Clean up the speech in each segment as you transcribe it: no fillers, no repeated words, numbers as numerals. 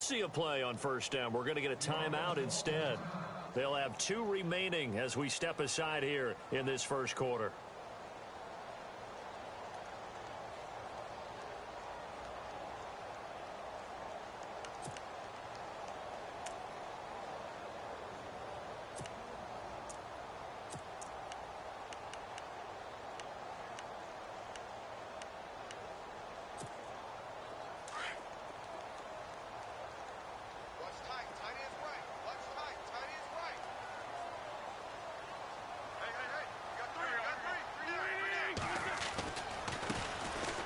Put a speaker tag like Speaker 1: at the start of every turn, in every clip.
Speaker 1: see a play on first down. We're going to get a timeout instead. They'll have 2 remaining as we step aside here in this first quarter.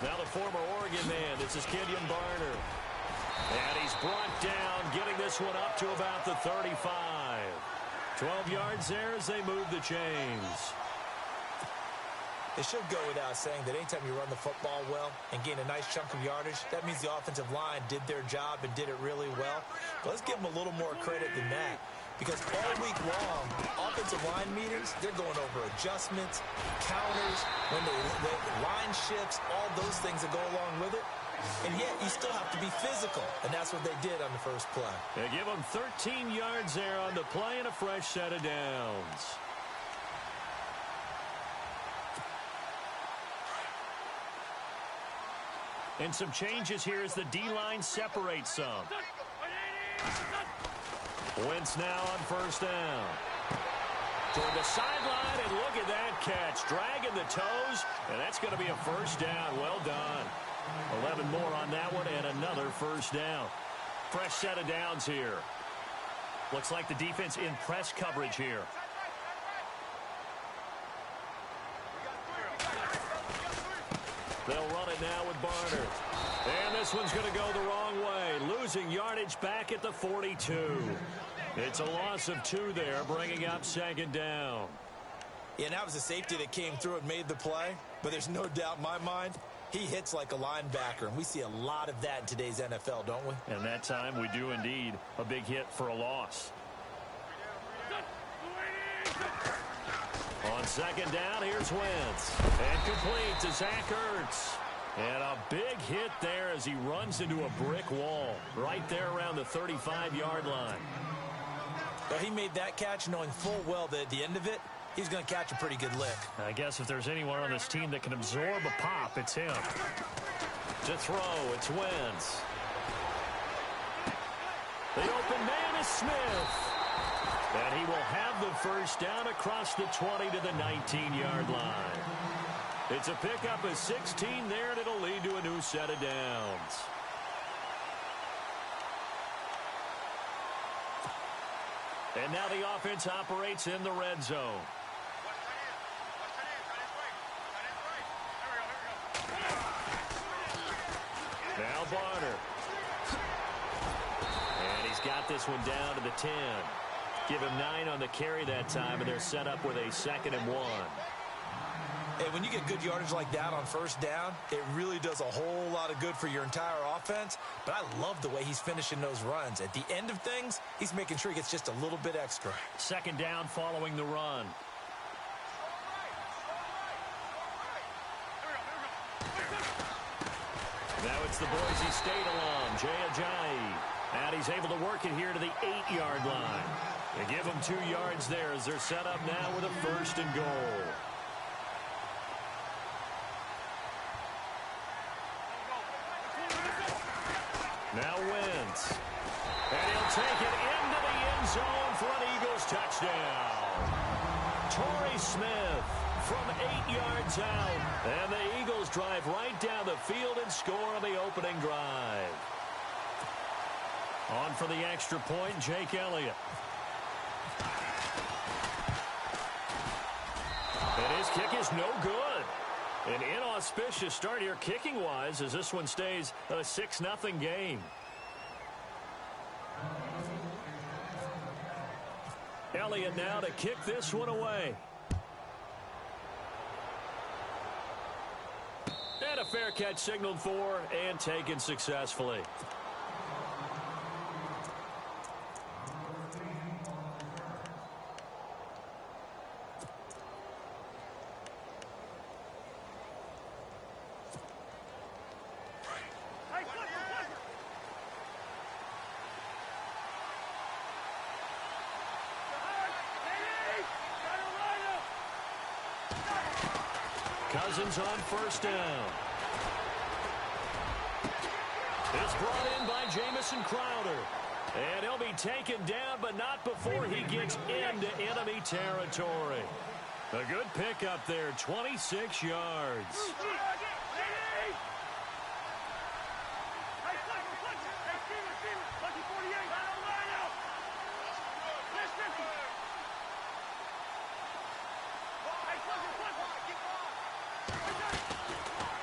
Speaker 2: Now the former Oregon man, this is Kenyon Barner. And he's brought down, getting this one up to about the 35. 12 yards there as they move the chains.
Speaker 3: It should go without saying that anytime you run the football well and gain a nice chunk of yardage, that means the offensive line did their job and did it really well. But let's give them a little more credit than that. Because all week long, offensive line meetings, they're going over adjustments, counters, when they line shifts, all those things that go along with it. And yet, you still have to be physical. And that's what they did on the first play.
Speaker 1: They give them 13 yards there on the play and a fresh set of downs. And some changes here as the D-line separates some. Wentz now on first down. Toward the sideline, and look at that catch. Dragging the toes, and that's going to be a first down. Well done. 11 more on that one, and another first down. Fresh set of downs here. Looks like the defense in press coverage here. They'll run it now with Barner. And this one's going to go the wrong way. Losing yardage back at the 42. It's a loss of 2 there, bringing up second down.
Speaker 3: Yeah, and that was a safety that came through and made the play. But there's no doubt in my mind, he hits like a linebacker. And we see a lot of that in today's NFL, don't we?
Speaker 1: And that time we do indeed. A big hit for a loss. On second down, here's Wentz. And complete to Zach Ertz. And a big hit there as he runs into a brick wall right there around the 35-yard line.
Speaker 3: Well, he made that catch knowing full well that at the end of it, he's going to catch a pretty good lick.
Speaker 1: I guess if there's anyone on this team that can absorb a pop, it's him. To throw, it's Wentz. The open man is Smith. And he will have the first down across the 20 to the 19-yard line. It's a pickup of 16 there, and it'll lead to a new set of downs. And now the offense operates in the red zone. Now Barner. And he's got this one down to the 10. Give him 9 on the carry that time, and they're set up with a 2nd and 1.
Speaker 3: Hey, when you get good yardage like that on first down, it really does a whole lot of good for your entire offense. But I love the way he's finishing those runs. At the end of things, he's making sure he gets just a little bit extra.
Speaker 1: Second down following the run. Now it's the Boise State alum, Jay Ajayi. And he's able to work it here to the 8-yard line. They give him 2 yards there as they're set up now with a 1st and goal. Now Wentz. And he'll take it into the end zone for an Eagles touchdown. Torrey Smith from 8 yards out. And the Eagles drive right down the field and score on the opening drive. On for the extra point, Jake Elliott. And his kick is no good. An inauspicious start here kicking-wise as this one stays a 6-0 game. Elliott now to kick this one away. And a fair catch signaled for and taken successfully. Cousins on first down. It's brought in by Jamison Crowder. And he'll be taken down, but not before he gets into enemy territory. A good pickup there, 26 yards.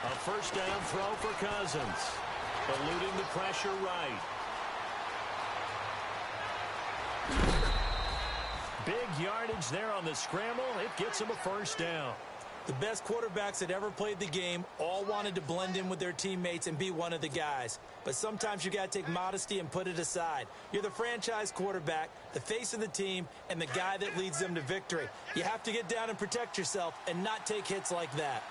Speaker 1: A first down throw for Cousins. Eluding the pressure right. Big yardage there on the scramble. It gets him a first down.
Speaker 3: The best quarterbacks that ever played the game all wanted to blend in with their teammates and be one of the guys. But sometimes you got to take modesty and put it aside. You're the franchise quarterback, the face of the team, and the guy that leads them to victory. You have to get down and protect yourself and not take hits like that.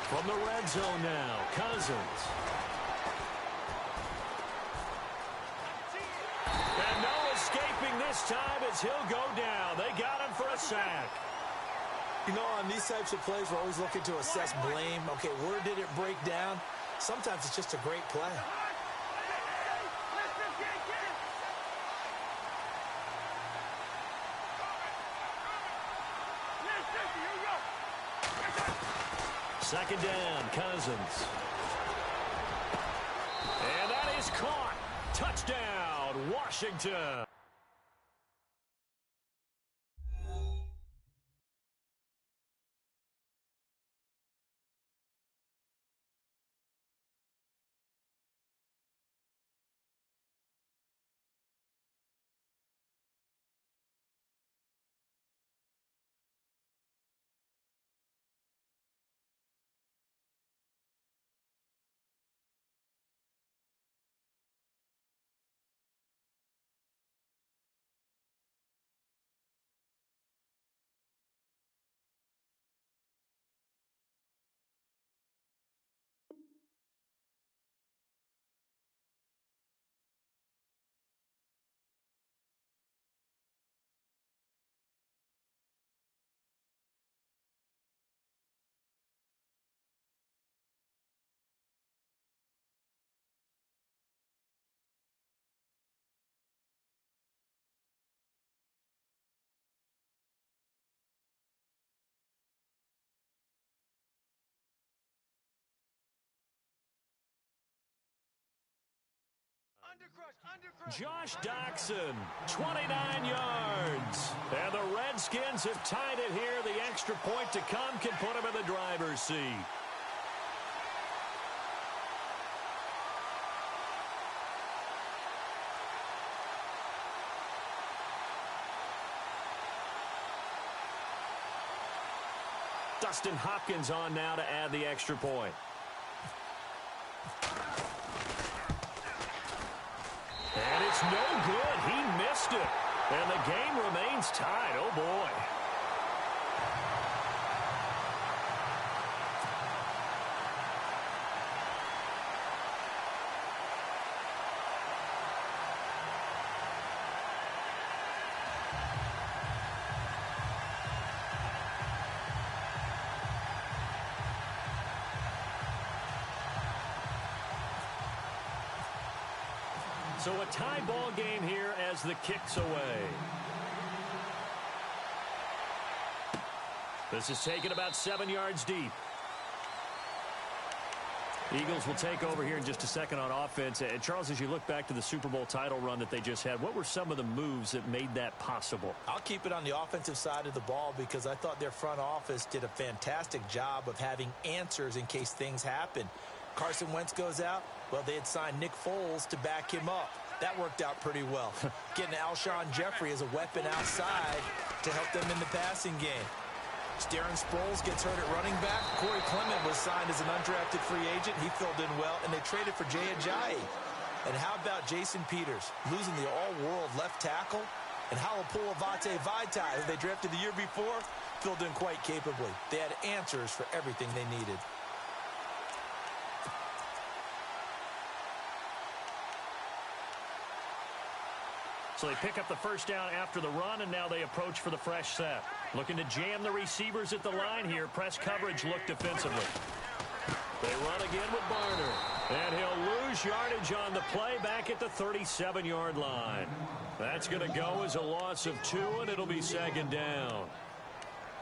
Speaker 1: From the red zone now, Cousins. And no escaping this time as he'll go down. They got him for a sack.
Speaker 3: You know, on these types of plays, we're always looking to assess blame. Okay, where did it break down? Sometimes it's just a great play.
Speaker 1: Second down, Cousins. And that is caught. Touchdown, Washington. Josh Doxson, 29 yards. And the Redskins have tied it here. The extra point to come can put them in the driver's seat. Dustin Hopkins on now to add the extra point. And it's no good. He missed it. And the game remains tied. Oh, boy. So a tie ball game here as the kick's away. This is taken about 7 yards deep. Eagles will take over here in just a second on offense. And Charles, as you look back to the Super Bowl title run that they just had, what were some of the moves that made that possible?
Speaker 3: I'll keep it on the offensive side of the ball because I thought their front office did a fantastic job of having answers in case things happen. Carson Wentz goes out. Well, they had signed Nick Foles to back him up. That worked out pretty well. Getting Alshon Jeffrey as a weapon outside to help them in the passing game. Darren Sproles gets hurt at running back. Corey Clement was signed as an undrafted free agent. He filled in well, and they traded for Jay Ajayi. And how about Jason Peters losing the all-world left tackle? And Halapoulivaati Vaitai, who they drafted the year before, filled in quite capably. They had answers for everything they needed.
Speaker 1: So they pick up the first down after the run, and now they approach for the fresh set. Looking to jam the receivers at the line here. Press coverage look defensively. They run again with Barner. And he'll lose yardage on the play back at the 37-yard line. That's going to go as a loss of 2, and it'll be second down.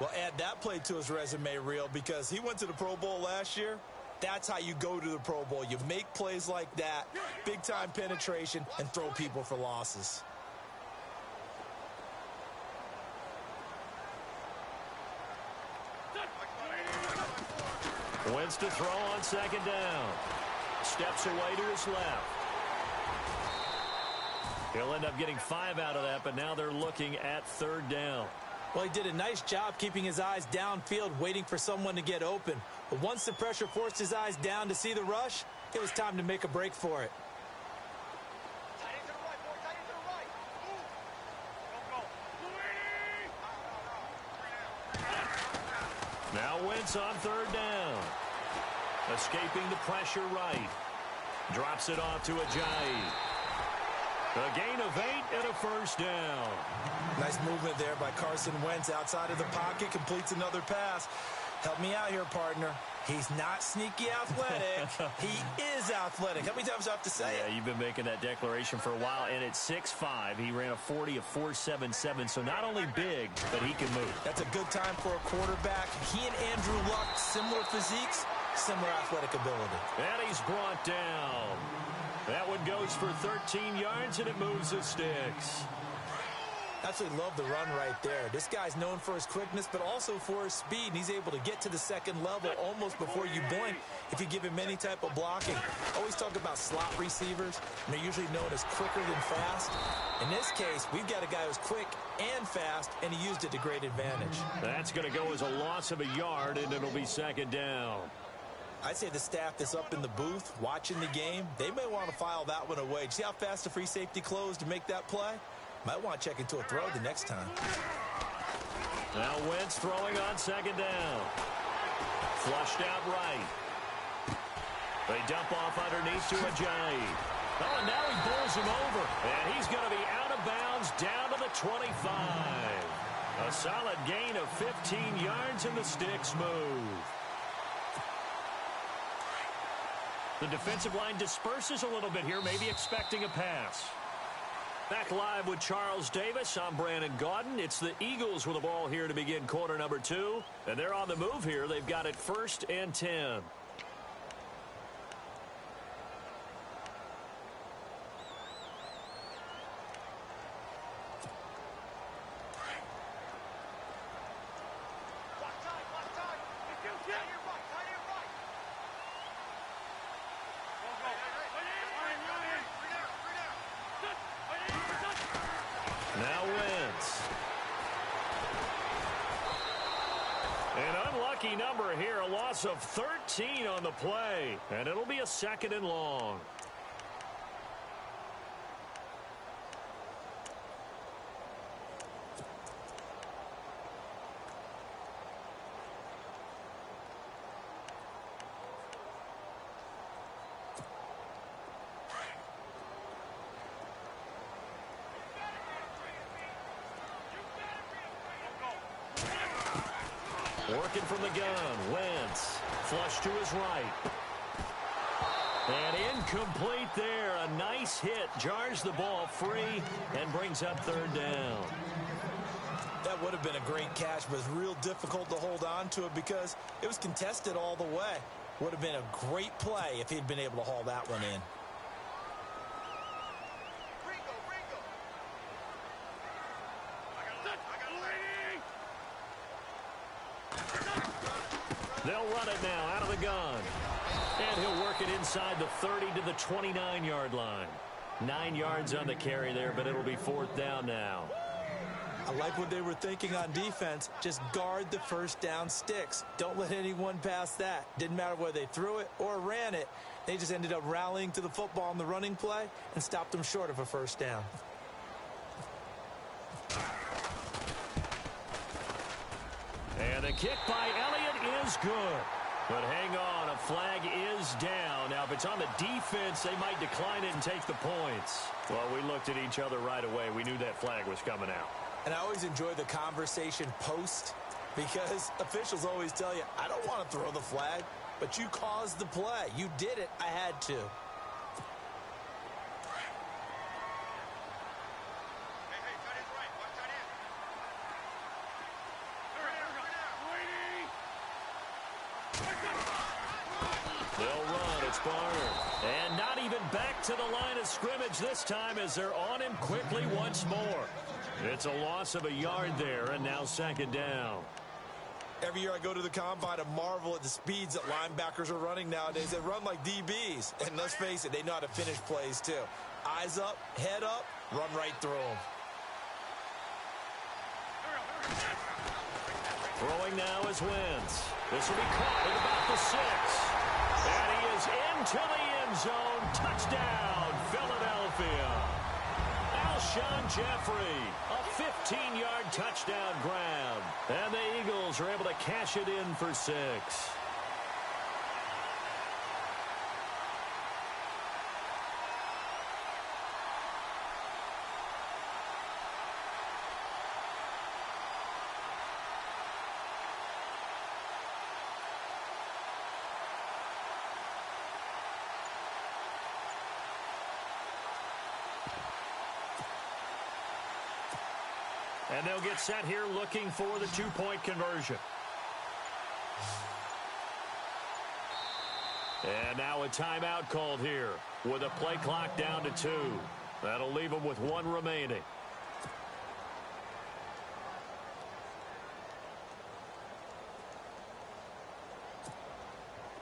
Speaker 3: Well, add that play to his resume reel because he went to the Pro Bowl last year. That's how you go to the Pro Bowl. You make plays like that, big-time penetration, and throw people for losses.
Speaker 1: Wentz to throw on second down. Steps away to his left. He'll end up getting 5 out of that, but now they're looking at third down.
Speaker 3: Well, he did a nice job keeping his eyes downfield, waiting for someone to get open. But once the pressure forced his eyes down to see the rush, it was time to make a break for it.
Speaker 1: Now Wentz on third down. Escaping the pressure right. Drops it off to Ajayi. A gain of 8 and a first down.
Speaker 3: Nice movement there by Carson Wentz outside of the pocket. Completes another pass. Help me out here, partner. He's not sneaky athletic. He is athletic. How many times do I have to say it?
Speaker 1: Yeah, you've been making that declaration for a while. And at 6'5", he ran a 40 of 4.77. So not only big, but he can move.
Speaker 3: That's a good time for a quarterback. He and Andrew Luck, similar physiques, similar athletic ability.
Speaker 1: And he's brought down. That one goes for 13 yards, and it moves the sticks.
Speaker 3: Absolutely love the run right there. This guy's known for his quickness, but also for his speed. And he's able to get to the second level almost before you blink if you give him any type of blocking. Always talk about slot receivers, and they're usually known as quicker than fast. In this case, we've got a guy who's quick and fast, and he used it to great advantage.
Speaker 1: That's going to go as a loss of a yard, and it'll be second down.
Speaker 3: I'd say the staff that's up in the booth watching the game, they may want to file that one away. See how fast the free safety closed to make that play? Might want to check into a throw the next time.
Speaker 1: Now Wentz throwing on second down. Flushed out right. They dump off underneath to Ajayi. Oh, and now he bowls him over. And he's going to be out of bounds down to the 25. A solid gain of 15 yards, and the sticks move. The defensive line disperses a little bit here, maybe expecting a pass. Back live with Charles Davis. I'm Brandon Gaudin. It's the Eagles with the ball here to begin quarter number 2. And they're on the move here. They've got it 1st and 10. Now Wentz. An unlucky number here, a loss of 13 on the play, and it'll be a 2nd and long. Working from the gun, Wentz. Flush to his right. And incomplete there. A nice hit. Jars the ball free and brings up 3rd down.
Speaker 3: That would have been a great catch, but it's real difficult to hold on to it because it was contested all the way. Would have been a great play if he'd been able to haul that one in.
Speaker 1: They'll run it now out of the gun. And he'll work it inside the 30 to the 29-yard line. 9 yards on the carry there, but it'll be 4th down now.
Speaker 3: I like what they were thinking on defense. Just guard the first down sticks. Don't let anyone pass that. Didn't matter whether they threw it or ran it. They just ended up rallying to the football on the running play and stopped them short of a first down.
Speaker 1: And the kick by Elliott is good. But hang on, a flag is down. Now, if it's on the defense, they might decline it and take the points. Well, we looked at each other right away. We knew that flag was coming out.
Speaker 3: And I always enjoy the conversation post because officials always tell you, I don't want to throw the flag, but you caused the play. You did it. I had to.
Speaker 1: They'll run. It's Barner. And not even back to the line of scrimmage this time as they're on him quickly once more. It's a loss of a yard there, and now second down.
Speaker 3: Every year I go to the combine and marvel at the speeds that linebackers are running nowadays. They run like DBs. And let's face it, they know how to finish plays too. Eyes up, head up, run right through them.
Speaker 1: Throwing now is Wentz. This will be caught at about the 6. And he is into the end zone. Touchdown, Philadelphia. Alshon Jeffrey, a 15-yard touchdown grab. And the Eagles are able to cash it in for 6. And they'll get set here looking for the two-point conversion. And now a timeout called here with a play clock down to 2. That'll leave them with 1 remaining.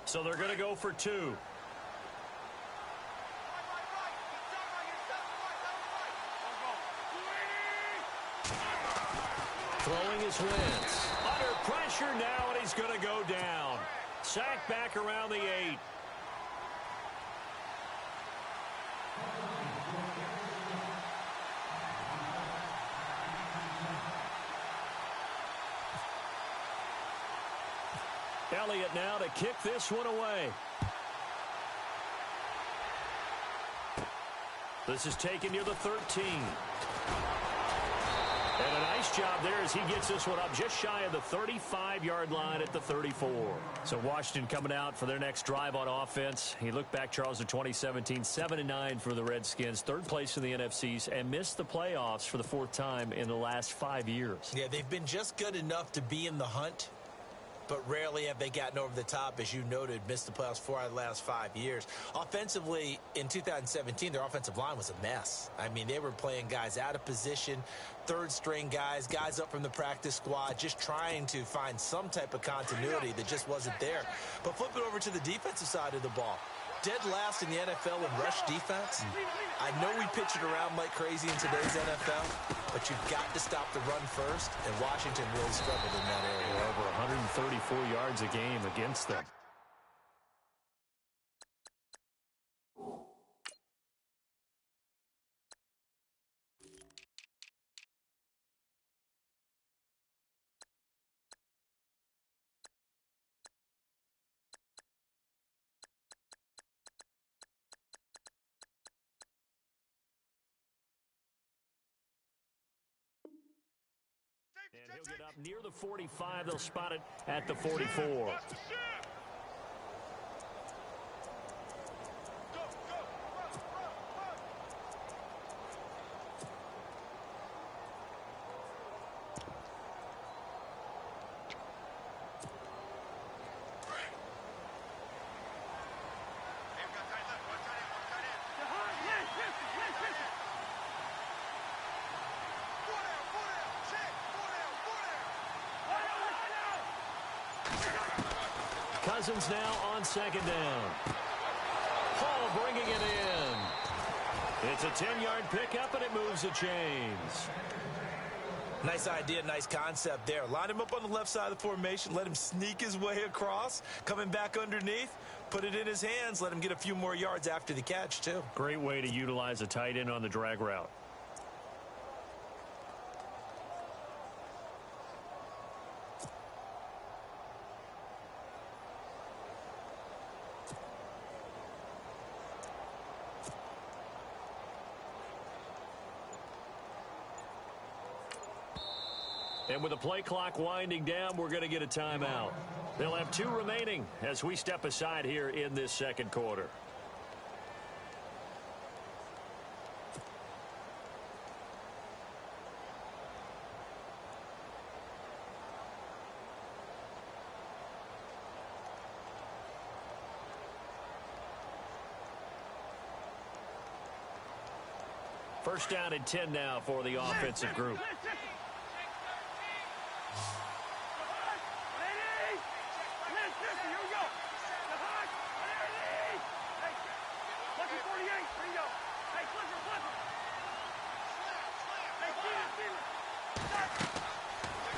Speaker 1: So they're going to go for 2. Throwing is Wentz. Under pressure now, and he's going to go down. Sacked back around the 8. Elliott now to kick this one away. This is taken near the 13. And a nice job there as he gets this one up just shy of the 35-yard line at the 34. So Washington coming out for their next drive on offense. He looked back, Charles, at 2017, 7-9 for the Redskins, 3rd place in the NFCs, and missed the playoffs for the 4th time in the last 5 years.
Speaker 3: Yeah, they've been just good enough to be in the hunt, but rarely have they gotten over the top, as you noted, missed the playoffs 4 out of the last 5 years. Offensively, in 2017, their offensive line was a mess. I mean, they were playing guys out of position, third-string guys, guys up from the practice squad, just trying to find some type of continuity that just wasn't there. But flip it over to the defensive side of the ball. Dead last in the NFL in rush defense. I know we pitch it around like crazy in today's NFL, but you've got to stop the run first, and Washington really struggled in that area.
Speaker 1: Over 134 yards a game against them. And he'll get up near the 45. They'll spot it at the 44. Cousins now on 2nd down. Hall bringing it in. It's a 10-yard pickup, and it moves the chains.
Speaker 3: Nice idea, nice concept there. Line him up on the left side of the formation. Let him sneak his way across. Coming back underneath. Put it in his hands. Let him get a few more yards after the catch, too.
Speaker 1: Great way to utilize a tight end on the drag route. And with the play clock winding down, we're going to get a timeout. They'll have 2 remaining as we step aside here in this second quarter. First down and 10 now for the offensive group.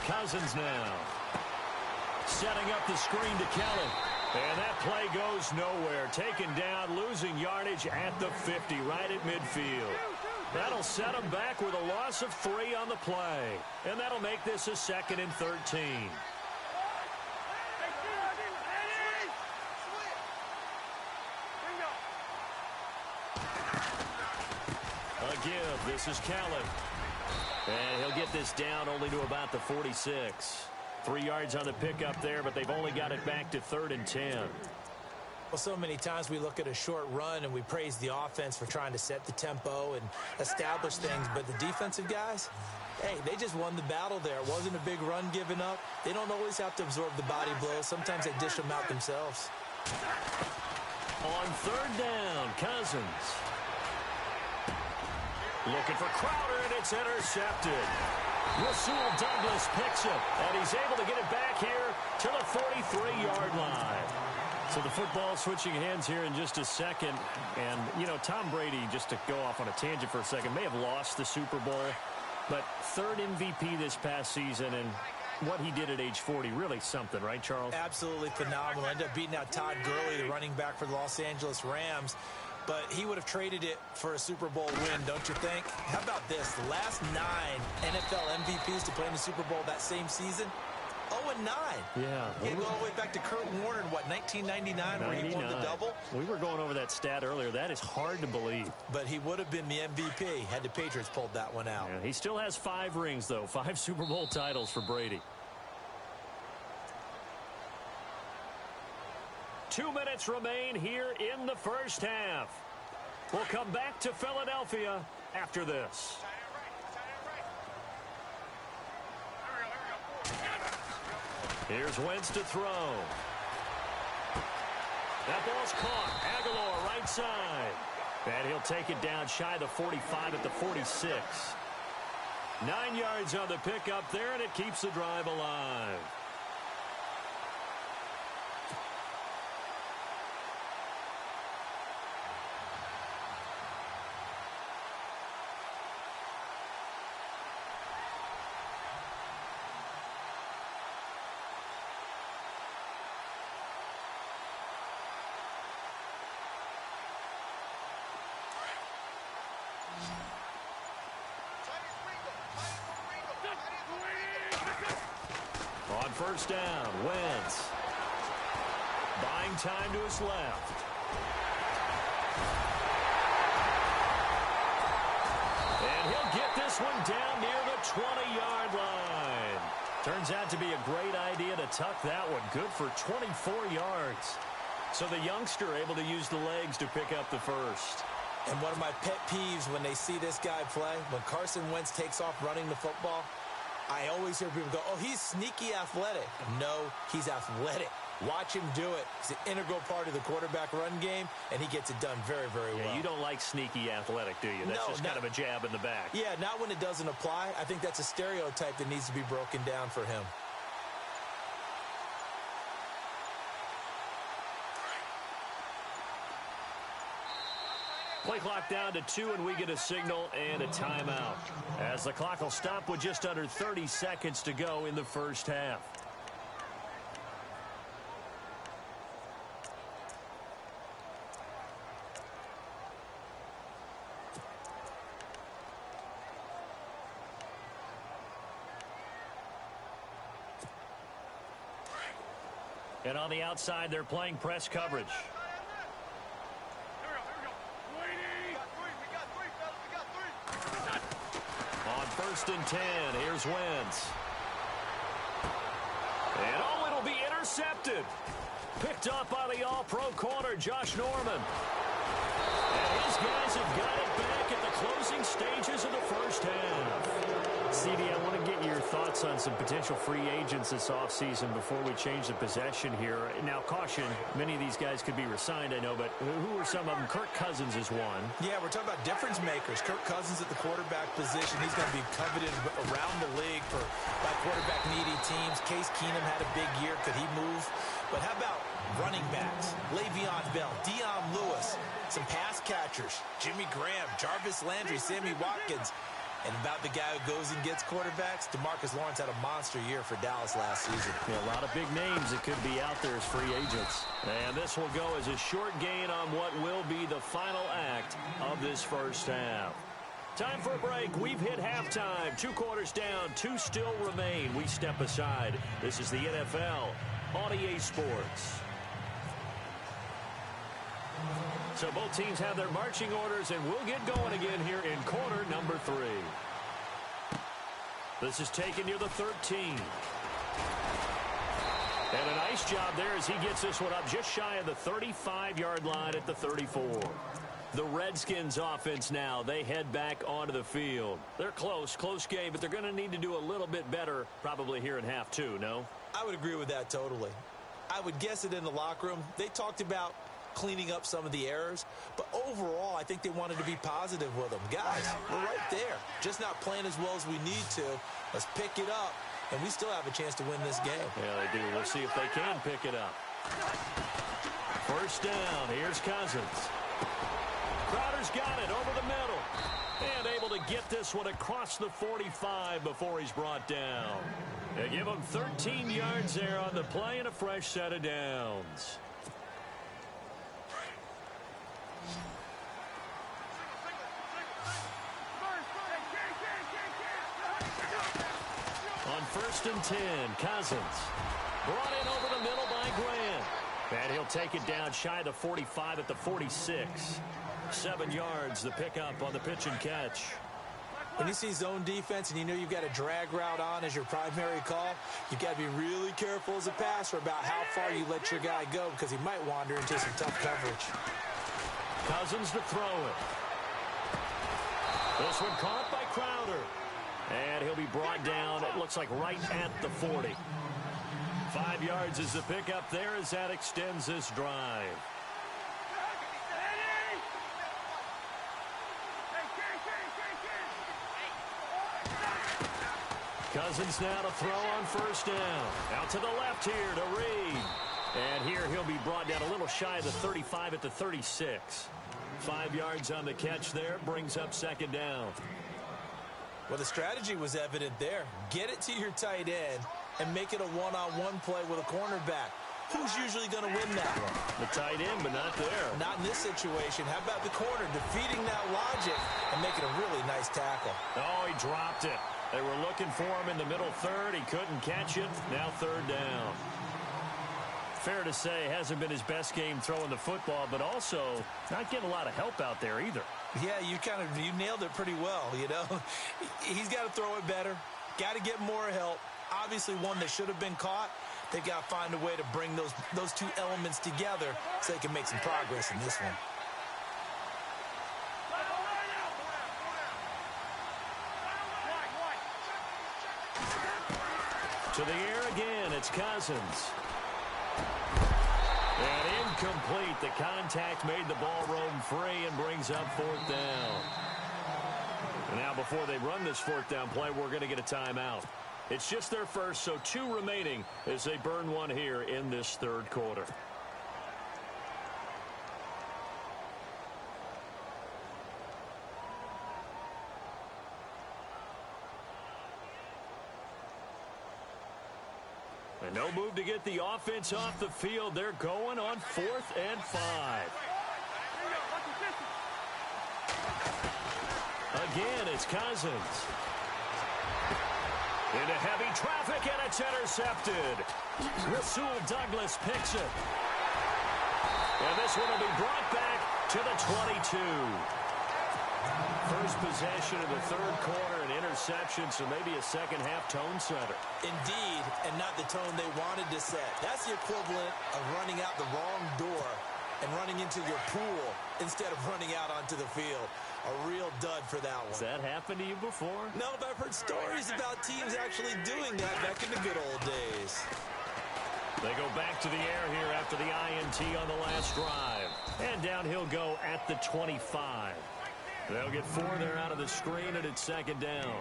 Speaker 1: Cousins now. Setting up the screen to Kelly. And that play goes nowhere. Taken down, losing yardage at the 50, right at midfield. That'll set them back with a loss of 3 on the play. And that'll make this a 2nd and 13. A give. This is Kelly. And he'll get this down only to about the 46. 3 yards on the pickup there, but they've only got it back to 3rd and 10.
Speaker 3: Well, so many times we look at a short run and we praise the offense for trying to set the tempo and establish things, but the defensive guys, hey, they just won the battle there. It wasn't a big run given up. They don't always have to absorb the body blows. Sometimes they dish them out themselves.
Speaker 1: On 3rd down, Cousins. Looking for Crowder, and it's intercepted. Rasul Douglas picks it, and he's able to get it back here to the 43-yard line. So the football switching hands here in just a second. And, you know, Tom Brady, just to go off on a tangent for a second, may have lost the Super Bowl, but 3rd MVP this past season, and what he did at age 40, really something, right, Charles?
Speaker 3: Absolutely phenomenal. Ended up beating out Todd Gurley, the running back for the Los Angeles Rams. But he would have traded it for a Super Bowl win, don't you think? How about this? The last 9 NFL MVPs to play in the Super Bowl that same season, 0-9.
Speaker 1: Yeah.
Speaker 3: He had to go all the way back to Kurt Warner in, what, 1999 where he won the double?
Speaker 1: We were going over that stat earlier. That is hard to believe.
Speaker 3: But he would have been the MVP had the Patriots pulled that one out.
Speaker 1: Yeah, he still has 5 rings, though. 5 Super Bowl titles for Brady. 2 minutes remain here in the first half. We'll come back to Philadelphia after this. Here's Wentz to throw. That ball's caught. Aguilar right side. And he'll take it down shy of the 45 at the 46. 9 yards on the pickup there, and it keeps the drive alive. On first down, Wentz. Buying time to his left. And he'll get this one down near the 20-yard line. Turns out to be a great idea to tuck that one. Good for 24 yards. So the youngster able to use the legs to pick up the first.
Speaker 3: And one of my pet peeves when they see this guy play, when Carson Wentz takes off running the football, I always hear people go, oh, he's sneaky athletic. No, he's athletic. Watch him do it. He's an integral part of the quarterback run game, and he gets it done very, very well.
Speaker 1: You don't like sneaky athletic, do you? That's just kind of a jab in the back.
Speaker 3: Yeah, not when it doesn't apply. I think that's a stereotype that needs to be broken down for him.
Speaker 1: Play clock down to 2, and we get a signal and a timeout, as the clock will stop with just under 30 seconds to go in the first half. And on the outside, they're playing press coverage. On 1st and 10, here's Wentz. And oh, it'll be intercepted. Picked up by the all-pro corner, Josh Norman. And his guys have got it back at the closing stages of the first half.
Speaker 2: CD, I want to get your thoughts on some potential free agents this offseason before we change the possession here. Now, caution, many of these guys could be re-signed, I know, but who are some of them? Kirk Cousins is one.
Speaker 3: Yeah, we're talking about difference makers. Kirk Cousins at the quarterback position. He's going to be coveted around the league by quarterback-needy teams. Case Keenum had a big year. Could he move? But how about running backs? Le'Veon Bell, Dion Lewis, some pass catchers, Jimmy Graham, Jarvis Landry, Sammy Watkins. And about the guy who goes and gets quarterbacks, DeMarcus Lawrence had a monster year for Dallas last season.
Speaker 2: Yeah, a lot of big names that could be out there as free agents.
Speaker 1: And this will go as a short gain on what will be the final act of this first half. Time for a break. We've hit halftime. 2 quarters down, 2 still remain. We step aside. This is the NFL on EA Sports. So both teams have their marching orders, and we'll get going again here in quarter number 3. This is taken near the 13. And a nice job there as he gets this one up just shy of the 35-yard line at the 34. The Redskins offense now, they head back onto the field. They're close game, but they're going to need to do a little bit better probably here in half 2, no?
Speaker 3: I would agree with that totally. I would guess it in the locker room. They talked about cleaning up some of the errors, but overall I think they wanted to be positive with them. Guys, we're right there, just not playing as well as we need to. Let's pick it up, and we still have a chance to win this game.
Speaker 1: Yeah, they do. We'll see if they can pick it up. First down, here's Cousins. Crowder's got it over the middle, and able to get this one across the 45 before he's brought down. They give him 13 yards there on the play and a fresh set of downs. On 1st and 10, Cousins. Brought in over the middle by Grant. And he'll take it down shy of the 45 at the 46. 7 yards, the pickup on the pitch and catch.
Speaker 3: When you see zone defense and you know you've got a drag route on as your primary call, you've got to be really careful as a passer about how far you let your guy go because he might wander into some tough coverage.
Speaker 1: Cousins to throw it. This one caught by Crowder. And he'll be brought down, it looks like right at the 40. 5 yards is the pickup there as that extends this drive. Cousins now to throw on 1st down. Out to the left here to Reed. And here he'll be brought down a little shy of the 35 at the 36. 5 yards on the catch there, brings up 2nd down.
Speaker 3: Well, the strategy was evident there. Get it to your tight end and make it a one-on-one play with a cornerback. Who's usually going to win that one?
Speaker 1: The tight end, but not there.
Speaker 3: Not in this situation. How about the corner defeating that logic and making a really nice tackle?
Speaker 1: Oh, he dropped it. They were looking for him in the middle third. He couldn't catch it. Now 3rd down. Fair to say, hasn't been his best game throwing the football, but also not getting a lot of help out there either.
Speaker 3: Yeah, you nailed it pretty well, you know. He's got to throw it better. Got to get more help. Obviously one that should have been caught. They've got to find a way to bring those 2 elements together so they can make some progress in this one.
Speaker 1: To the air again, it's Cousins. And incomplete. The contact made the ball roam free and brings up 4th down. And now before they run this 4th down play, we're going to get a timeout. It's just their first, so 2 remaining as they burn one here in this 3rd quarter. And no move to get the offense off the field. They're going on 4th and 5. Again, it's Cousins. Into heavy traffic, and it's intercepted. Rasul Douglas picks it. And this one will be brought back to the 22. First possession of the third quarter, an interception, so maybe a second-half tone setter.
Speaker 3: Indeed, and not the tone they wanted to set. That's the equivalent of running out the wrong door and running into your pool instead of running out onto the field. A real dud for that one.
Speaker 1: Has that happened to you before?
Speaker 3: No, but I've heard stories about teams actually doing that back in the good old days.
Speaker 1: They go back to the air here after the INT on the last drive. And down he'll go at the 25. They'll get 4 there out of the screen, and it's second down.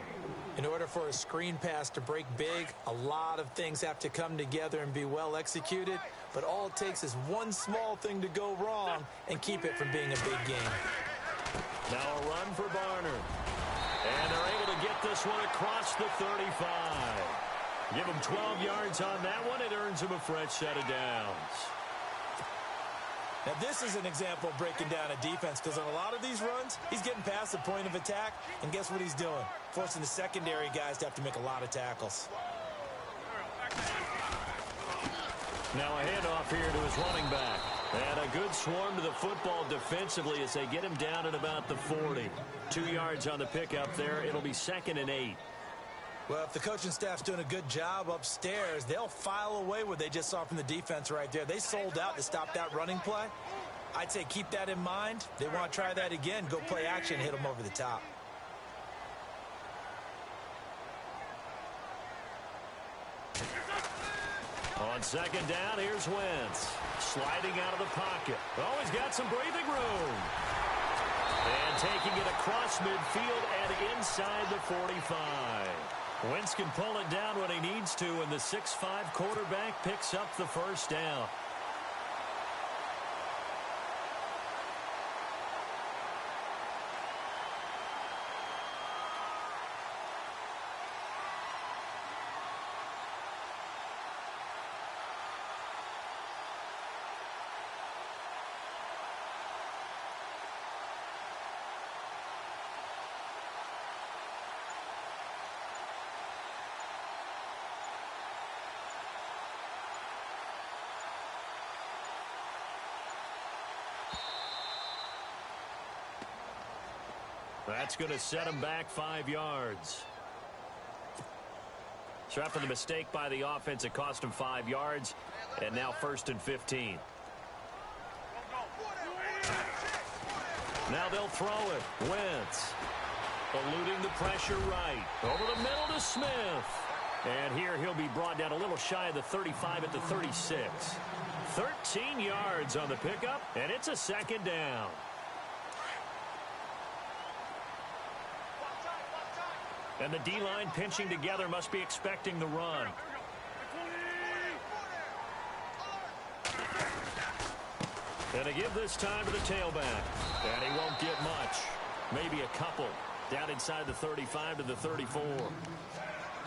Speaker 3: In order for a screen pass to break big, a lot of things have to come together and be well executed. But all it takes is one small thing to go wrong and keep it from being a big game.
Speaker 1: Now a run for Barner. And they're able to get this one across the 35. Give him 12 yards on that one. It earns him a fresh set of downs.
Speaker 3: Now, this is an example of breaking down a defense, because on a lot of these runs, he's getting past the point of attack, and guess what he's doing? Forcing the secondary guys to have to make a lot of tackles.
Speaker 1: Now a handoff here to his running back. And a good swarm to the football defensively as they get him down at about the 40. 2 yards on the pickup there. It'll be 2nd and 8.
Speaker 3: Well, if the coaching staff's doing a good job upstairs, they'll file away what they just saw from the defense right there. They sold out to stop that running play. I'd say keep that in mind. They want to try that again. Go play action, hit them over the top.
Speaker 1: On second down, here's Wentz. Sliding out of the pocket. Oh, he's got some breathing room. And taking it across midfield and inside the 45. Wentz can pull it down when he needs to, and the 6'5" quarterback picks up the first down. That's going to set him back 5 yards. So after the mistake by the offense, it cost him 5 yards. And now 1st and 15. Now they'll throw it. Wentz eluding the pressure right. Over the middle to Smith. And here he'll be brought down a little shy of the 35 at the 36. 13 yards on the pickup, and it's a second down. And the D-line pinching together must be expecting the run. And they give this time to the tailback. And he won't get much. Maybe a couple. Down inside the 35 to the 34.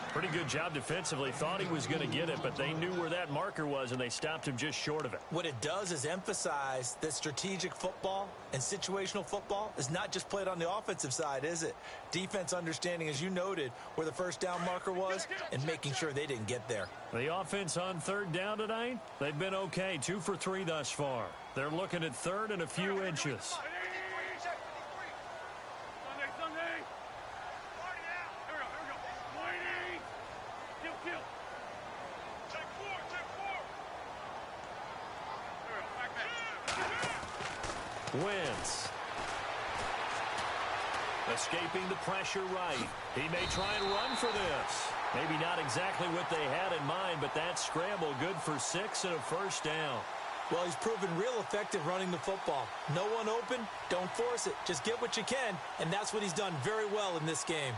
Speaker 1: Pretty good job defensively. Thought he was going to get it, but they knew where that marker was, and they stopped him just short of it.
Speaker 3: What it does is emphasize that strategic football and situational football is not just played on the offensive side, is it? Defense understanding, as you noted, where the first down marker was and making sure they didn't get there.
Speaker 1: The offense on third down tonight, they've been okay. 2 for 3 thus far. They're looking at third and a few inches. Wentz. Escaping the pressure right. He may try and run for this. Maybe not exactly what they had in mind, but that scramble good for 6 and a first down.
Speaker 3: Well, he's proven real effective running the football. No one open, don't force it. Just get what you can, and that's what he's done very well in this game.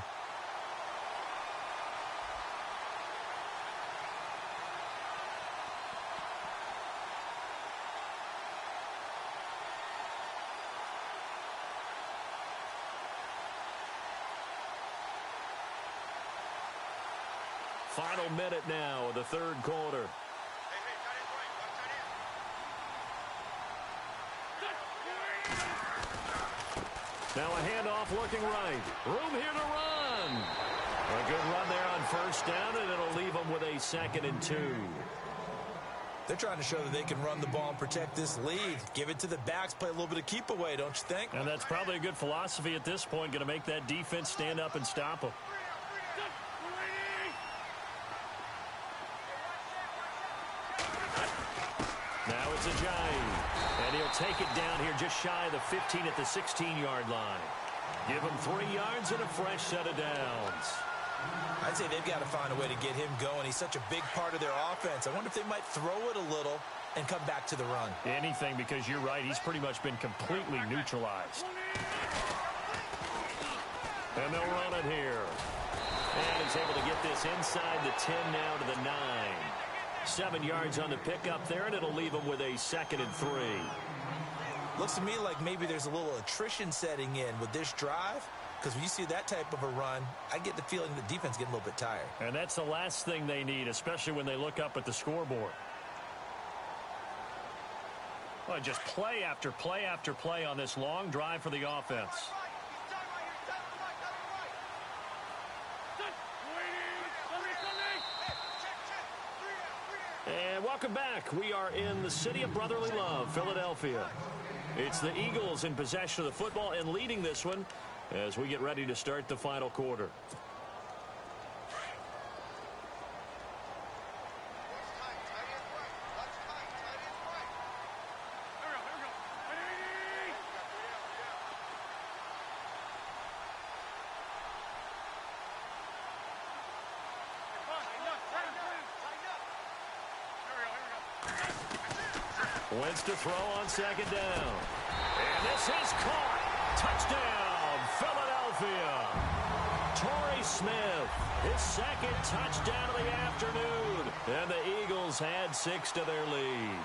Speaker 1: Final minute now of the third quarter. Now a handoff looking right. Room here to run. A good run there on first down, and it'll leave them with a 2nd and 2.
Speaker 3: They're trying to show that they can run the ball and protect this lead. Give it to the backs, play a little bit of keep away, don't you think?
Speaker 2: And that's probably a good philosophy at this point, going to make that defense stand up and stop them. Now it's Ajayi, and he'll take it down here just shy of the 15 at the 16-yard line. Give him 3 yards and a fresh set of downs.
Speaker 3: I'd say they've got to find a way to get him going. He's such a big part of their offense. I wonder if they might throw it a little and come back to the run.
Speaker 2: Anything, because you're right. He's pretty much been completely neutralized. And they'll run it here. And he's able to get this inside the 10 now to the 9. 7 yards on the pickup there, and it'll leave him with a 2nd and 3.
Speaker 3: Looks to me like maybe there's a little attrition setting in with this drive. Because when you see that type of a run, I get the feeling the defense getting a little bit tired.
Speaker 2: And that's the last thing they need, especially when they look up at the scoreboard. Well, just play after play after play on this long drive for the offense. And welcome back. We are in the city of brotherly love, Philadelphia. It's the Eagles in possession of the football and leading this one as we get ready to start the final quarter. Wentz to throw on 2nd down. And this is caught. Touchdown, Philadelphia. Torrey Smith, his 2nd touchdown of the afternoon. And the Eagles add 6 to their lead.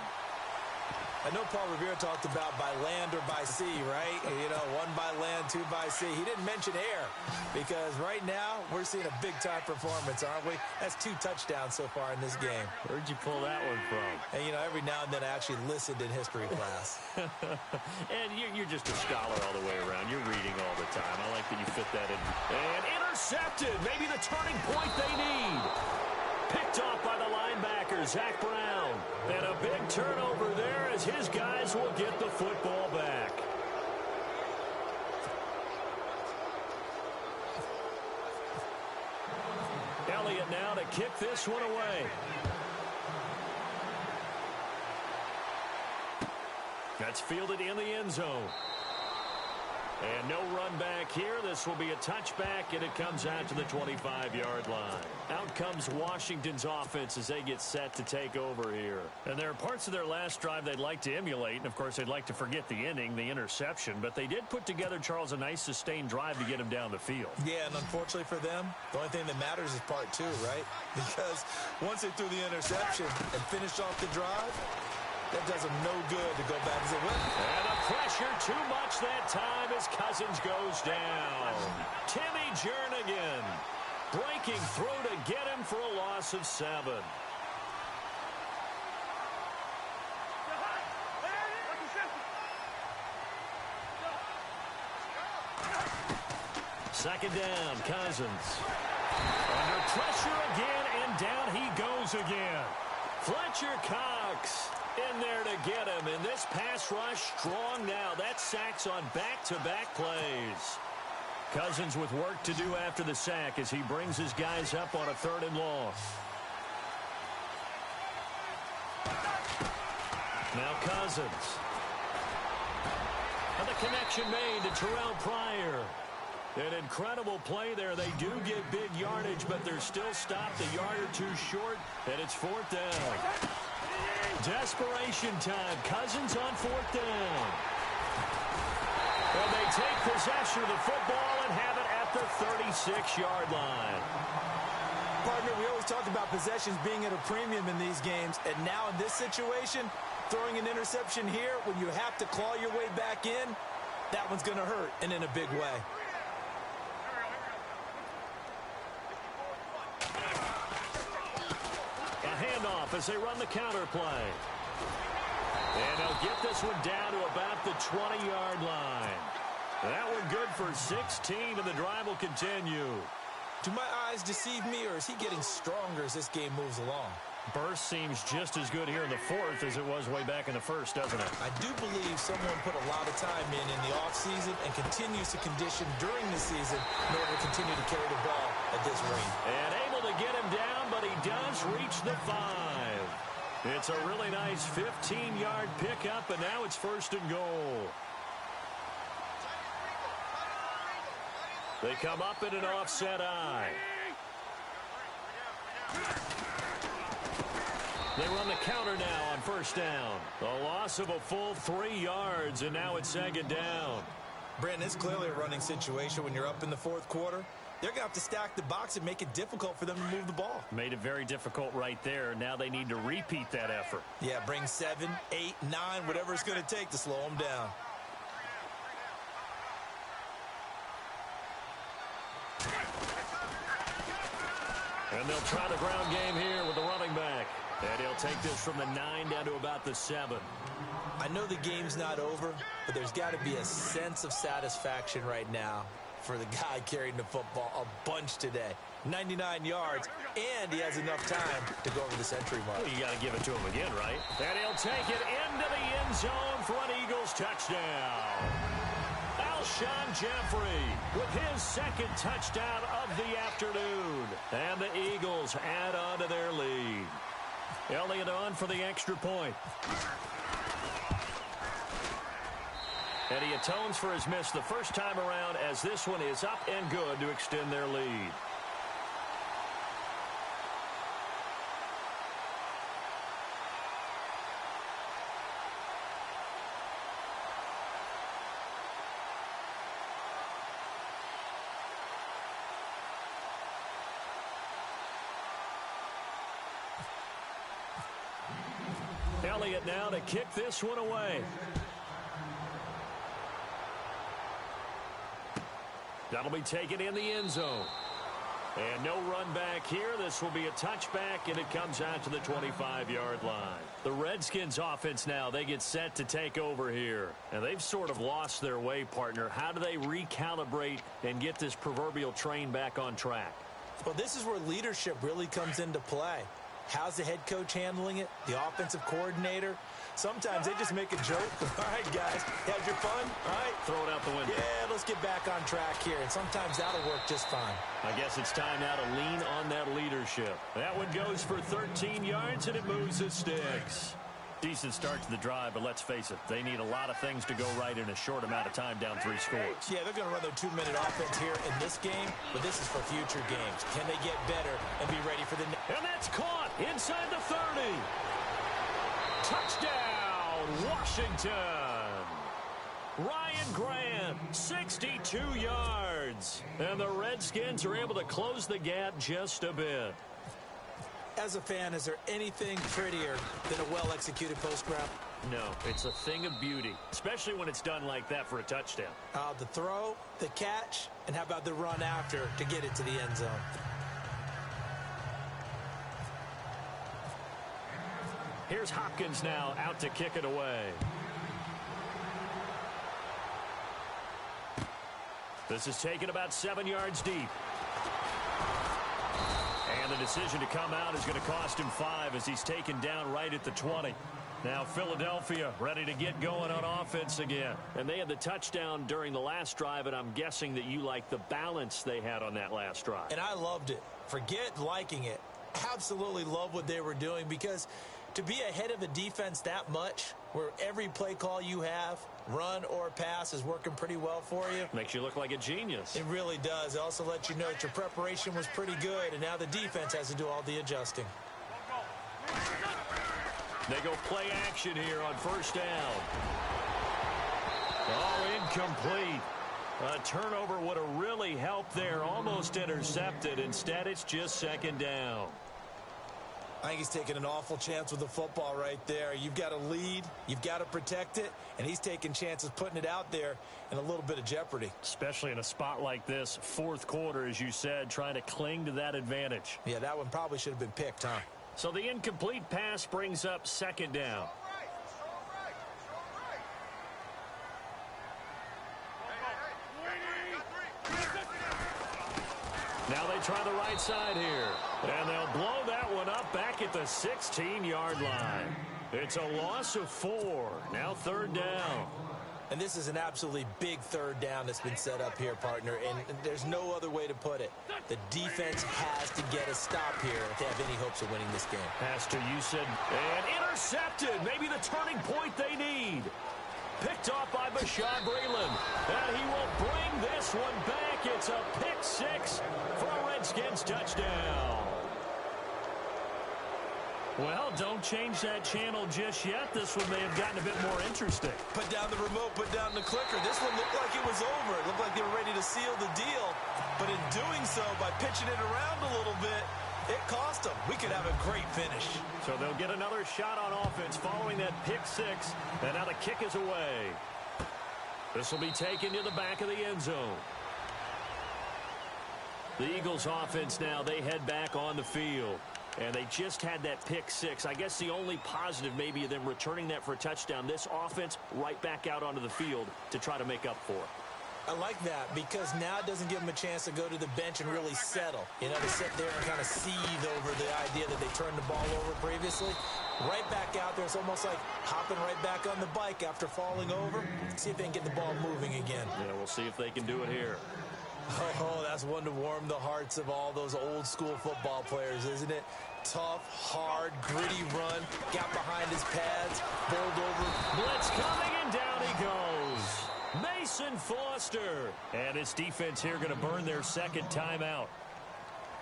Speaker 3: I know Paul Revere talked about by land or by sea, right? You know, 1 by land, 2 by sea. He didn't mention air because right now we're seeing a big-time performance, aren't we? That's 2 touchdowns so far in this game.
Speaker 2: Where'd you pull that one from?
Speaker 3: And, you know, every now and then I actually listened in history class.
Speaker 2: And you're just a scholar all the way around. You're reading all the time. I like that you fit that in. And intercepted. Maybe the turning point they need. Picked off by the linebacker, Zach Brown. And a big turnover there as his guys will get the football back. Elliott now to kick this one away. That's fielded in the end zone. And no run back here. This will be a touchback, and it comes out to the 25-yard line. Out comes Washington's offense as they get set to take over here. And there are parts of their last drive they'd like to emulate, and, of course, they'd like to forget the inning, the interception. But they did put together, Charles, a nice sustained drive to get him down the field.
Speaker 3: Yeah, and unfortunately for them, the only thing that matters is part 2, right? Because once they threw the interception and finished off the drive, that does them no good to go back and say, well.
Speaker 2: And the pressure too much that time as Cousins goes down. Timmy Jernigan breaking through to get him for a loss of 7. Second down, Cousins. Under pressure again, and down he goes again. Fletcher Cox in there to get him, and this pass rush strong now. That's sacks on back-to-back plays. Cousins with work to do after the sack as he brings his guys up on a 3rd and long. Now Cousins. And the connection made to Terrell Pryor. An incredible play there. They do get big yardage, but they're still stopped a yard or 2 short, and it's 4th down. Desperation time. Cousins on 4th down. And they take possession of the football and have it at the 36-yard line.
Speaker 3: Partner, we always talk about possessions being at a premium in these games, and now in this situation, throwing an interception here when you have to claw your way back in, that one's going to hurt, and in a big way.
Speaker 2: Handoff as they run the counter play. And they'll get this one down to about the 20-yard line. That one good for 16, and the drive will continue.
Speaker 3: Do my eyes deceive me, or is he getting stronger as this game moves along?
Speaker 1: Burst seems just as good here in the fourth as it was way back in the first, doesn't it?
Speaker 3: I do believe someone put a lot of time in the offseason and continues to condition during the season in order to continue to carry the ball at this rate.
Speaker 1: And able to get him down, but he does reach the 5. It's a really nice 15-yard pickup, and now it's 1st and goal. They come up in an offset eye. They run the counter now on 1st down. A loss of a full 3 yards, and now it's 2nd down.
Speaker 3: Brandon, it's clearly a running situation when you're up in the fourth quarter. They're going to have to stack the box and make it difficult for them to move the ball.
Speaker 1: Made it very difficult right there. Now they need to repeat that effort.
Speaker 3: Yeah, bring 7, 8, 9, whatever it's going to take to slow them down.
Speaker 1: And they'll try the ground game here with the running back. And he'll take this from the 9 down to about the 7.
Speaker 3: I know the game's not over, but there's got to be a sense of satisfaction right now for the guy carrying the football a bunch today. 99 yards, and he has enough time to go over the century mark.
Speaker 1: Well, you got to give it to him again, right? And he'll take it into the end zone for an Eagles touchdown. Alshon Jeffrey with his 2nd touchdown of the afternoon. And the Eagles add on to their lead. Elliott on for the extra point. And he atones for his miss the first time around as this one is up and good to extend their lead. Elliott now to kick this one away. That'll be taken in the end zone. And no run back here. This will be a touchback, and it comes out to the 25-yard line. The Redskins offense now, they get set to take over here. And they've sort of lost their way, partner. How do they recalibrate and get this proverbial train back on track?
Speaker 3: Well, this is where leadership really comes into play. How's the head coach handling it? The offensive coordinator? Sometimes they just make a joke. All right, guys, had your fun? All right.
Speaker 1: Throw it out the window.
Speaker 3: Yeah, let's get back on track here. And sometimes that'll work just fine.
Speaker 1: I guess it's time now to lean on that leadership. That one goes for 13 yards, and it moves the sticks. Decent start to the drive, but let's face it, they need a lot of things to go right in a short amount of time down 3 scores.
Speaker 3: Yeah, they're going to run their 2-minute offense here in this game, but this is for future games. Can they get better and be ready for the next?
Speaker 1: And that's caught inside the 30. Touchdown, Washington. Ryan Grant, 62 yards. And the Redskins are able to close the gap just a bit.
Speaker 3: As a fan, is there anything prettier than a well-executed post route?
Speaker 1: No, it's a thing of beauty, especially when it's done like that for a touchdown.
Speaker 3: The throw, the catch, and how about the run after to get it to the end zone?
Speaker 1: Here's Hopkins now out to kick it away. This is taken about 7 yards deep. And the decision to come out is going to cost him 5 as he's taken down right at the 20. Now Philadelphia ready to get going on offense again. And they had the touchdown during the last drive, and I'm guessing that you like the balance they had on that last drive.
Speaker 3: And I loved it. Forget liking it. Absolutely love what they were doing, because to be ahead of a defense that much, where every play call you have, run or pass, is working pretty well for you.
Speaker 1: Makes you look like a genius.
Speaker 3: It really does. It also lets you know that your preparation was pretty good, and now the defense has to do all the adjusting.
Speaker 1: They go play action here on 1st down. Oh, incomplete. A turnover would have really helped there. Almost intercepted. Instead, it's just 2nd down.
Speaker 3: I think he's taking an awful chance with the football right there. You've got to lead, you've got to protect it, and he's taking chances putting it out there in a little bit of jeopardy.
Speaker 1: Especially in a spot like this, 4th quarter, as you said, trying to cling to that advantage.
Speaker 3: Yeah, that one probably should have been picked, huh?
Speaker 1: So the incomplete pass brings up 2nd down. Now they try the right side here. And they'll blow that one up back at the 16-yard line. It's a loss of 4. Now 3rd down.
Speaker 3: And this is an absolutely big 3rd down that's been set up here, partner. And there's no other way to put it. The defense has to get a stop here if they have any hopes of winning this game.
Speaker 1: Pass to Houston. And intercepted. Maybe the turning point they need. Picked off by Bashaud Breeland. And he will bring this one back. It's a pick 6 for a Redskins touchdown. Well, don't change that channel just yet. This one may have gotten a bit more interesting.
Speaker 3: Put down the remote, put down the clicker. This one looked like it was over. It looked like they were ready to seal the deal. But in doing so, by pitching it around a little bit, it cost them. We could have a great finish.
Speaker 1: So they'll get another shot on offense following that pick 6. And now the kick is away. This will be taken to the back of the end zone. The Eagles offense now, they head back on the field. And they just had that pick 6. I guess the only positive maybe of them returning that for a touchdown. This offense right back out onto the field to try to make up for it.
Speaker 3: I like that because now it doesn't give them a chance to go to the bench and really settle. You know, to sit there and kind of seethe over the idea that they turned the ball over previously. Right back out there. It's almost like hopping right back on the bike after falling over. See if they can get the ball moving again.
Speaker 1: Yeah, we'll see if they can do it here.
Speaker 3: Oh, that's one to warm the hearts of all those old school football players, isn't it? Tough, hard, gritty run. Got behind his pads, bowled over.
Speaker 1: Blitz coming, and down he goes. Mason Foster. And his defense here going to burn their 2nd timeout.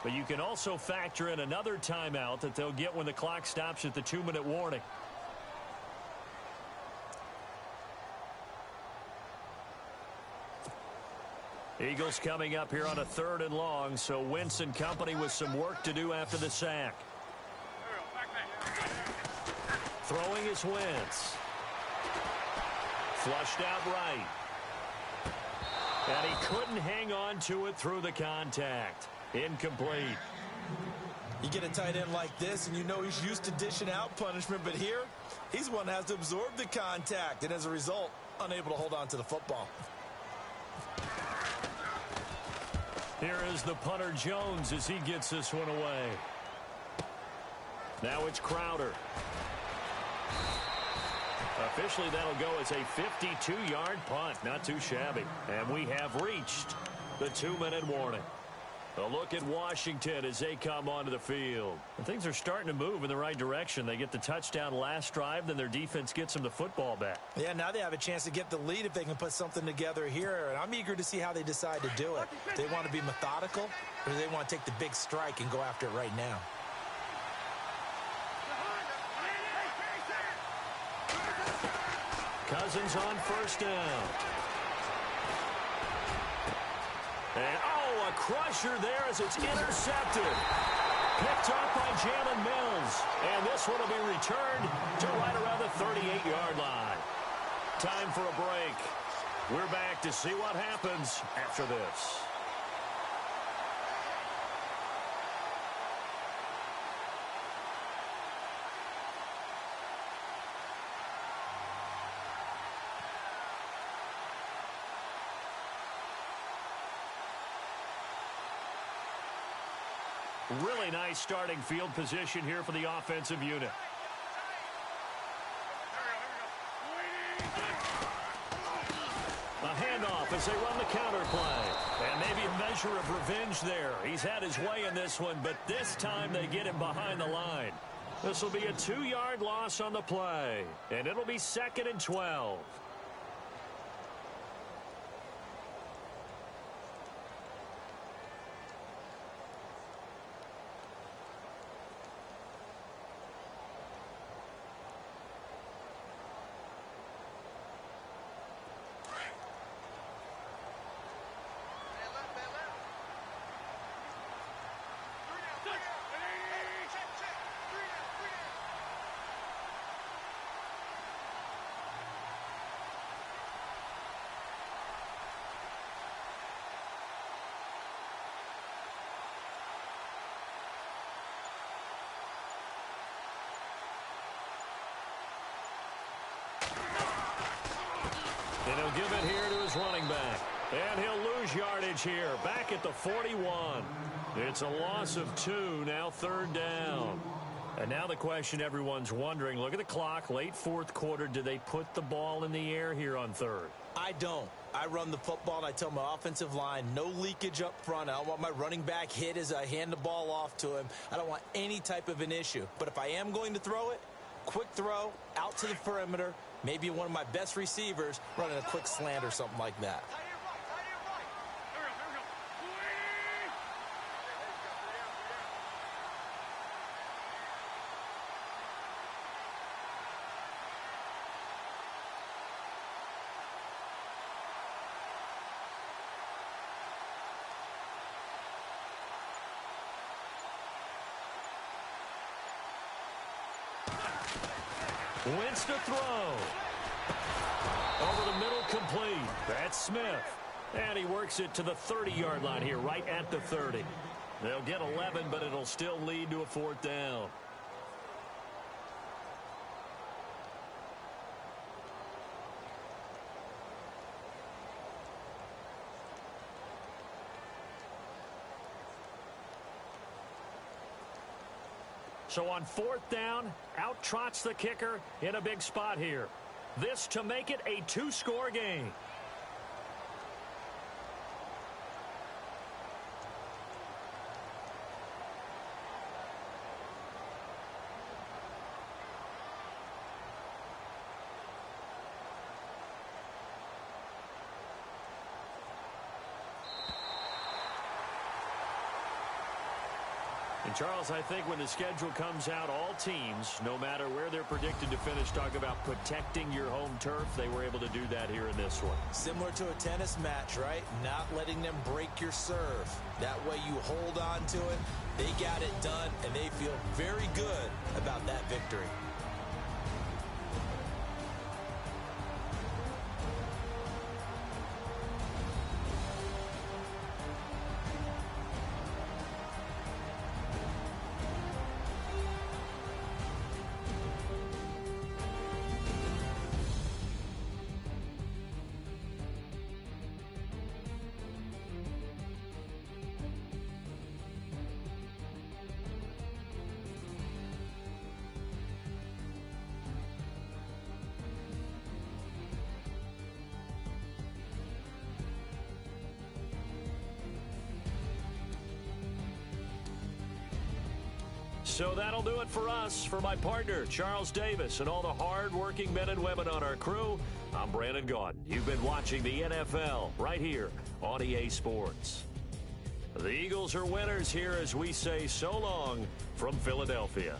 Speaker 1: But you can also factor in another timeout that they'll get when the clock stops at the 2-minute warning. Eagles coming up here on a 3rd and long, so Wentz and company with some work to do after the sack. Throwing is Wentz. Flushed out right. And he couldn't hang on to it through the contact. Incomplete.
Speaker 3: You get a tight end like this, and you know he's used to dishing out punishment, but here, he's one that has to absorb the contact, and as a result, unable to hold on to the football.
Speaker 1: Here is the punter Jones as he gets this one away. Now it's Crowder. Officially, that'll go as a 52-yard punt. Not too shabby. And we have reached the 2-minute warning. A look at Washington as they come onto the field. And things are starting to move in the right direction. They get the touchdown last drive, then their defense gets them the football back.
Speaker 3: Yeah, now they have a chance to get the lead if they can put something together here. And I'm eager to see how they decide to do it. Do they want to be methodical, or do they want to take the big strike and go after it right now?
Speaker 1: Cousins on 1st down. And, a crusher there as it's intercepted. Picked off by Jalen Mills. And this one will be returned to right around the 38-yard line. Time for a break. We're back to see what happens after this. Really nice starting field position here for the offensive unit. A handoff as they run the counter play. And maybe a measure of revenge there. He's had his way in this one, but this time they get him behind the line. This will be a 2-yard loss on the play. And it'll be 2nd and 12. And he'll give it here to his running back. And he'll lose yardage here. Back at the 41. It's a loss of 2. Now 3rd down. And now the question everyone's wondering, look at the clock, late 4th quarter. Do they put the ball in the air here on 3rd?
Speaker 3: I don't. I run the football, and I tell my offensive line, no leakage up front. I don't want my running back hit as I hand the ball off to him. I don't want any type of an issue. But if I am going to throw it, quick throw, out to the perimeter, maybe one of my best receivers running a quick slant or something like that.
Speaker 1: Wentz to throw. Over the middle, complete. That's Smith. And he works it to the 30-yard line here, right at the 30. They'll get 11, but it'll still lead to a 4th down. So on 4th down, out trots the kicker in a big spot here. This to make it a 2-score game. And Charles, I think when the schedule comes out, all teams, no matter where they're predicted to finish, talk about protecting your home turf. They were able to do that here in this one.
Speaker 3: Similar to a tennis match, right? Not letting them break your serve. That way you hold on to it. They got it done, and they feel very good about that victory.
Speaker 1: So that'll do it for us. For my partner, Charles Davis, and all the hard-working men and women on our crew, I'm Brandon Gaudin. You've been watching the NFL right here on EA Sports. The Eagles are winners here as we say so long from Philadelphia.